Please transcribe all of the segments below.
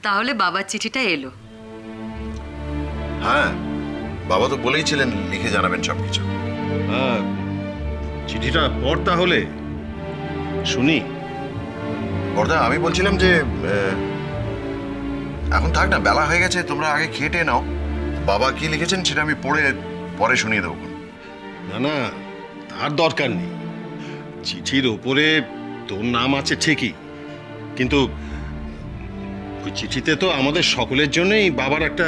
তাহলে বাবার চিঠিটা এলো? হ্যাঁ, বাবা তো বলেইছিলেন লিখে জানাবেন সবকিছু। হ্যাঁ, চিঠিটা পড় তাহলে শুনি। বর্দা, আমি বলছিলাম যে এখন থাক না, বেলা হয়ে গেছে, তোমরা আগে খেটে নাও। বাবা কি লিখেছেন সেটা আমি পড়ে পরে শুনিয়ে দেবো। না না, তার দরকার নেই। চিঠির ওপরে তোর নাম আছে ঠিকই, কিন্তু ওই চিঠিতে তো আমাদের সকলের জন্যই বাবার একটা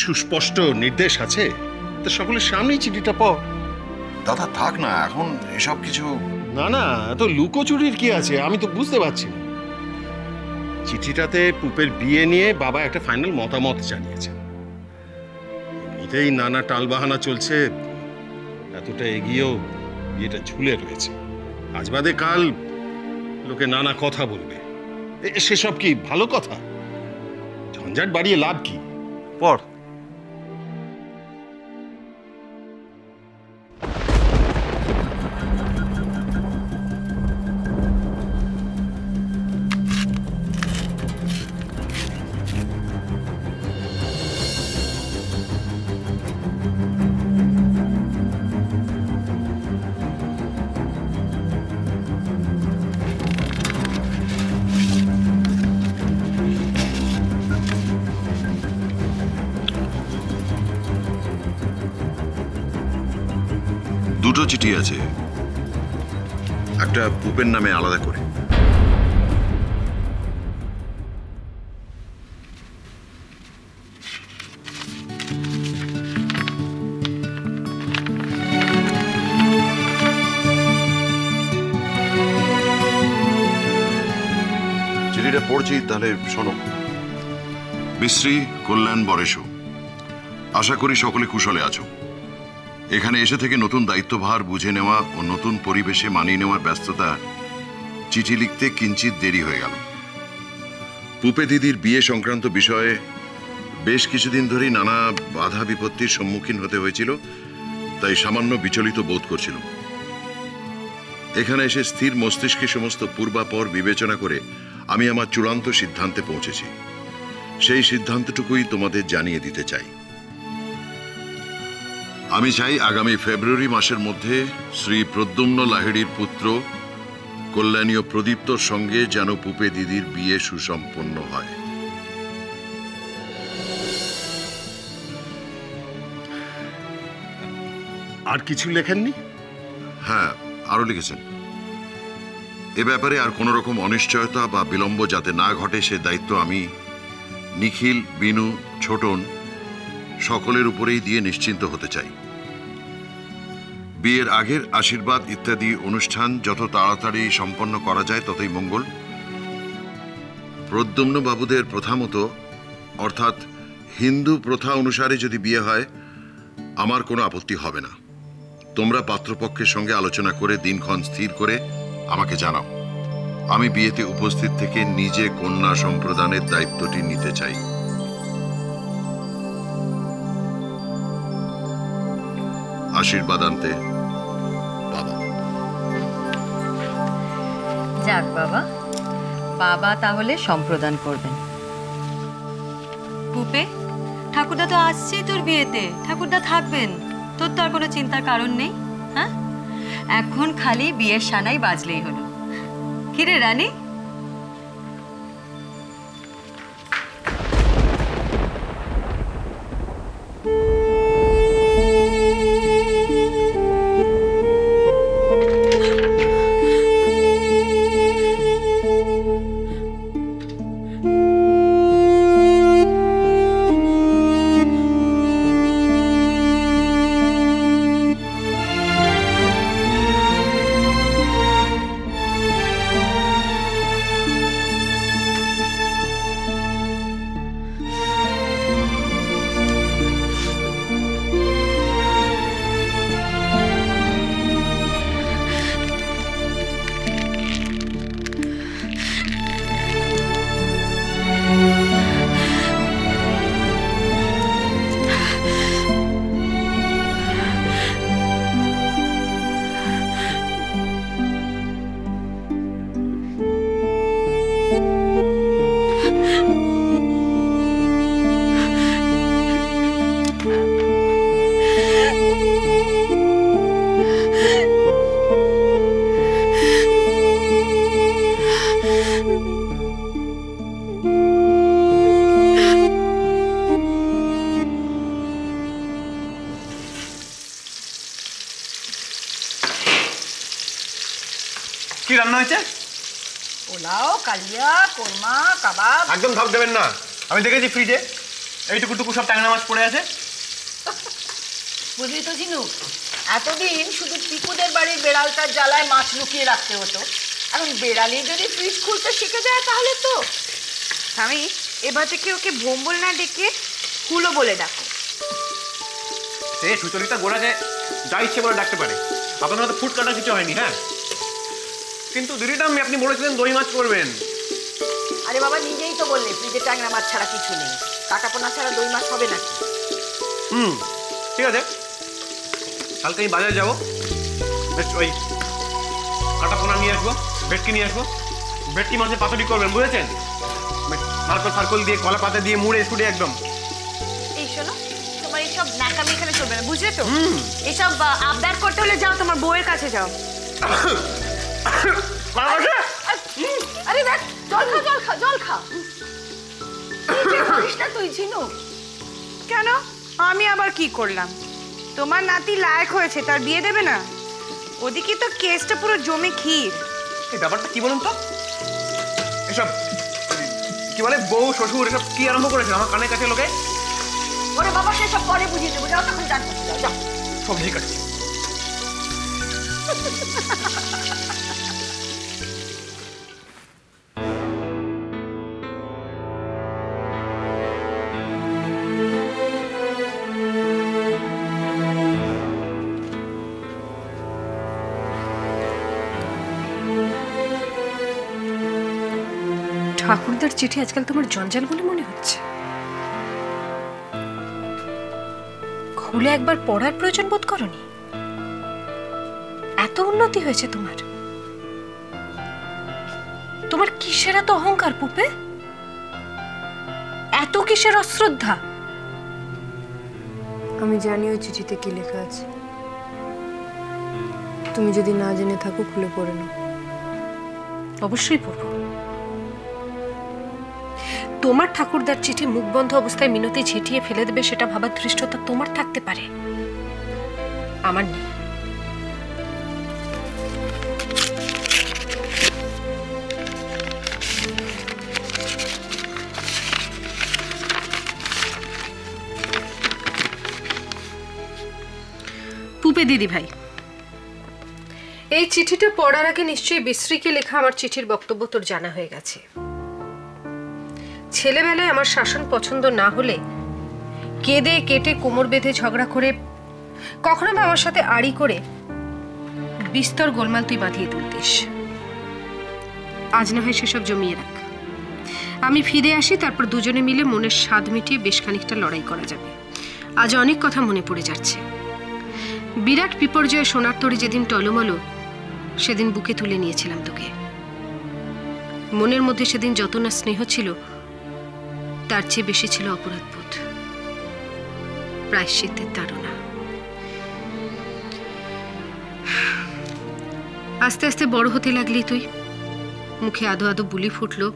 সুস্পষ্ট নির্দেশ আছে। তো সকলের সামনেই চিঠিটা পড়। দাদা থাক না, এখন এসব কিছু। না না, এত লুকোচুরির কি আছে? আমি তো বুঝতে পারছি না। চিঠিটাতে পুপের বিয়ে নিয়ে বাবা একটা ফাইনাল মতামত জানিয়েছেন। এমনিতেই নানা টালবাহানা চলছে, এতটা এগিয়েও বিয়েটা ঝুলে রয়েছে। আজ বাদে কাল লোকে নানা কথা বলবে, সেসব কি ভালো কথা? ঝঞ্ঝাট বাড়িয়ে লাভ কি? পড়। দুটো চিঠি আছে, একটা পুপের নামে আলাদা করে। চিঠিটা পড়ছি, তাহলে শোনো। বিশ্রী কল্যাণ বরেশু, আশা করি সকলে কুশলে আছো। এখানে এসে থেকে নতুন দায়িত্বভার বুঝে নেওয়া ও নতুন পরিবেশে মানিয়ে নেওয়ার ব্যস্ততা চিঠি লিখতে কিঞ্চিত দেরি হয়ে গেল। পুপে দিদির বিয়ে সংক্রান্ত বিষয়ে বেশ কিছুদিন ধরেই নানা বাধা বিপত্তির সম্মুখীন হতে হয়েছিল, তাই সামান্য বিচলিত বোধ করছিল। এখানে এসে স্থির মস্তিষ্কে সমস্ত পূর্বাপর বিবেচনা করে আমি আমার চূড়ান্ত সিদ্ধান্তে পৌঁছেছি। সেই সিদ্ধান্তটুকুই তোমাদের জানিয়ে দিতে চাই। আমি চাই আগামী ফেব্রুয়ারি মাসের মধ্যে শ্রী প্রদ্যুম্ন লাহিড়ীর পুত্র কল্যাণীয় প্রদীপ্তর সঙ্গে যেন পুপে দিদির বিয়ে সুসম্পন্ন হয়। আর কিছু লেখেননি? হ্যাঁ, আরো লিখেছেন। এ ব্যাপারে আর কোন রকম অনিশ্চয়তা বা বিলম্ব যাতে না ঘটে সে দায়িত্ব আমি নিখিল, বিনু, ছোটন সকলের উপরেই দিয়ে নিশ্চিন্ত হতে চাই। বিয়ের আগের আশীর্বাদ ইত্যাদি অনুষ্ঠান যত তাড়াতাড়ি সম্পন্ন করা যায় ততই মঙ্গল। প্রদ্যুম্ন বাবুদের প্রথা মতো, অর্থাৎ হিন্দু প্রথা অনুসারে যদি বিয়ে হয় আমার কোনো আপত্তি হবে না। তোমরা পাত্রপক্ষের সঙ্গে আলোচনা করে দিনক্ষণ স্থির করে আমাকে জানাও। আমি বিয়েতে উপস্থিত থেকে নিজে কন্যা সম্প্রদানের দায়িত্বটি নিতে চাই। আশীর্বাদ আনতে, বাবা। যাক বাবা, বাবা তাহলে সম্প্রদান করবেন। পুপে, ঠাকুরদা তো আসছেই তোর বিয়েতে, ঠাকুরদা থাকবেন, তোর তো আর কোনো চিন্তার কারণ নেই। হ্যাঁ, এখন খালি বিয়ের সানাই বাজলেই হলো। কিরে রানী, রান্না হয়েছে? পোলাও, কালিয়া, কোরমা, কাবাব। একদম ধাপ দেবেন না, আমি দেখেছি ফ্রিজে এইটুকু টুকু সব ট্যাংরা মাছ পড়ে আছে। বুঝলি তো ঝিনু, এতদিন শুধু টিকুদের বাড়ির বেড়ালটার জ্বালায় মাছ লুকিয়ে রাখতে হতো, এখন বেড়ালি যদি ফ্রিজ খুলতে শিখে যায় তাহলে তো। আমি এবার থেকে ওকে ভোম্বল না ডেকে হুলো বলে ডাকো। সে সুচরিতা গোড়াকে যা ইচ্ছে করে ডাকতে পারে, আপনার হয়তো ফুট কাটা কিছু হয়নি। হ্যাঁ, কিন্তু দিদিটা আপনি বলেছিলেন দই মাছ করবেন। আরে বাবা, নিজেই তো বললে ফ্রিজে ট্যাংরা মাছ ছাড়া কিছু নেই, কাটাপোনা ছাড়া দই মাছ হবে নাকি? ঠিক আছে, কালকে আমি বাজারে যাবো, বেশ ওই কাটাপোনা নিয়ে আসবো, ভেটকি নিয়ে আসবো। ভেটকি মাছের পাতুরি করবেন, বুঝেছেন? নারকল ফারকল দিয়ে, কলা পাতা দিয়ে মুড়ে সুড়ে একদম। এই শোনো, তোমার এইসব ন্যাকামি এখানে চলবে না, বুঝলে তো? এসব আবদার করতে হলে যাও তোমার বউয়ের কাছে যাও। আরে দেখ, জল খা, জল খা, জল খা। তুই ঝিনু, কেন? আমি আবার কি করলাম? তোমার নাতি লায়ক হয়েছে, তার বিয়ে দেবে না? ওদিকে তো কেসটা পুরো জমে ক্ষীর। এই ব্যাপারটা কি বলুন তো? এসব কি বলে বউ শ্বশুর এসব কি আরম্ভ করেছে আমার কানের কাছে লোকে? ওরে বাবা, সেসব পরে বুঝিয়ে দেবো, যাও তখন জানতে যাও, যাও। সবজি কাটছি। ঠাকুরদার চিঠি আজকাল তোমার জঞ্জাল বলে মনে হচ্ছে? খুলে একবার পড়ার প্রয়োজন বোধ করনি? এত উন্নতি হয়েছে তোমার, তোমার কিসের এত অহংকার পুপে? এত কিসের অশ্রদ্ধা? আমি জানি ওই চিঠিতে কি লেখা আছে। তুমি যদি না জেনে থাকো খুলে পড়ে নাও। অবশ্যই পড়বো। তোমার ঠাকুরদার চিঠি মুখ বন্ধ অবস্থায় মিনতি ঝেঁটিয়ে ফেলে দেবে সেটা ভাবার ধৃষ্টতা তোমার থাকতে পারে, আমার নেই। পুপে দিদি ভাই, এই চিঠিটা পড়ার আগে নিশ্চয়ই বিশ্রীকে লেখা আমার চিঠির বক্তব্য তোর জানা হয়ে গেছে। ছেলেবেলায় আমার শাসন পছন্দ না হলে কেঁদে কেটে কোমর বেঁধে ঝগড়া করে, কখনো বা আমার সাথে আড়ি করে বিস্তর গোলমাল তুই বাঁধিয়ে তুলতিস। আজ না হয় সেসব জমিয়ে রাখ, আমি ফিরে আসি, তারপর দুজনে মিলে মনের স্বাদ মিটিয়ে বেশ খানিকটা লড়াই করা যাবে। আজ অনেক কথা মনে পড়ে যাচ্ছে। বিরাট বিপর্যয়ে সোনার তরী যেদিন টলমলো, সেদিন বুকে তুলে নিয়েছিলাম তোকে। মনের মধ্যে সেদিন যত না স্নেহ ছিল, তার চেয়ে বেশি ছিল অপরাধবোধ, প্রায়শ্চিত্তের তাড়না। আস্তে আস্তে বড় হতে লাগলি তুই, মুখে আধো আধো বুলি ফুটলো,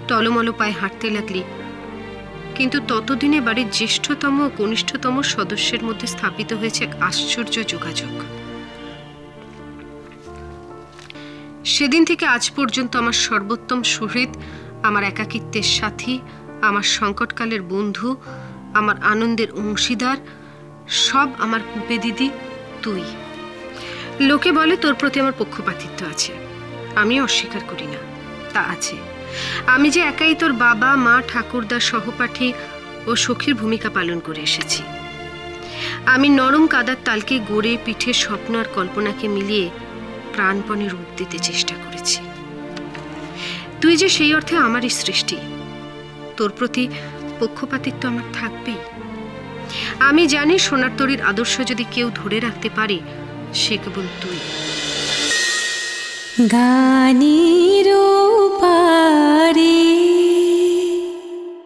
টলমলো পায়ে হাঁটতে লাগলি, কিন্তু ততদিনে বাড়ির জ্যেষ্ঠতম ও কনিষ্ঠতম সদস্যের মধ্যে স্থাপিত হয়েছে এক আশ্চর্য যোগাযোগ। সেদিন থেকে আজ পর্যন্ত আমার সর্বোত্তম সুহৃদ, আমার একাকিত্বের সাথী, আমার সংকটকালের বন্ধু, আমার আনন্দের অংশীদার, সব আমার পুপে দিদি তুই। লোকে বলে তোর প্রতি আমার পক্ষপাতিত্ব আছে, আমি অস্বীকার করি না, তা আছে। আমি যে একাই তোর বাবা মা ঠাকুরদার সহপাঠী ও সখীর ভূমিকা পালন করে এসেছি। আমি নরম কাদার তালকে গড়ে পিঠে স্বপ্ন আর কল্পনাকে মিলিয়ে প্রাণপণে রূপ দিতে চেষ্টা করেছি। তুই যে সেই অর্থে আমারই সৃষ্টি, তোর প্রতি পক্ষপাতিত্ব আমার থাকবেই। আমি জানি সোনার তরীর আদর্শ যদি কেউ ধরে রাখতে পারে, সে কেবল তুই। গানের পারে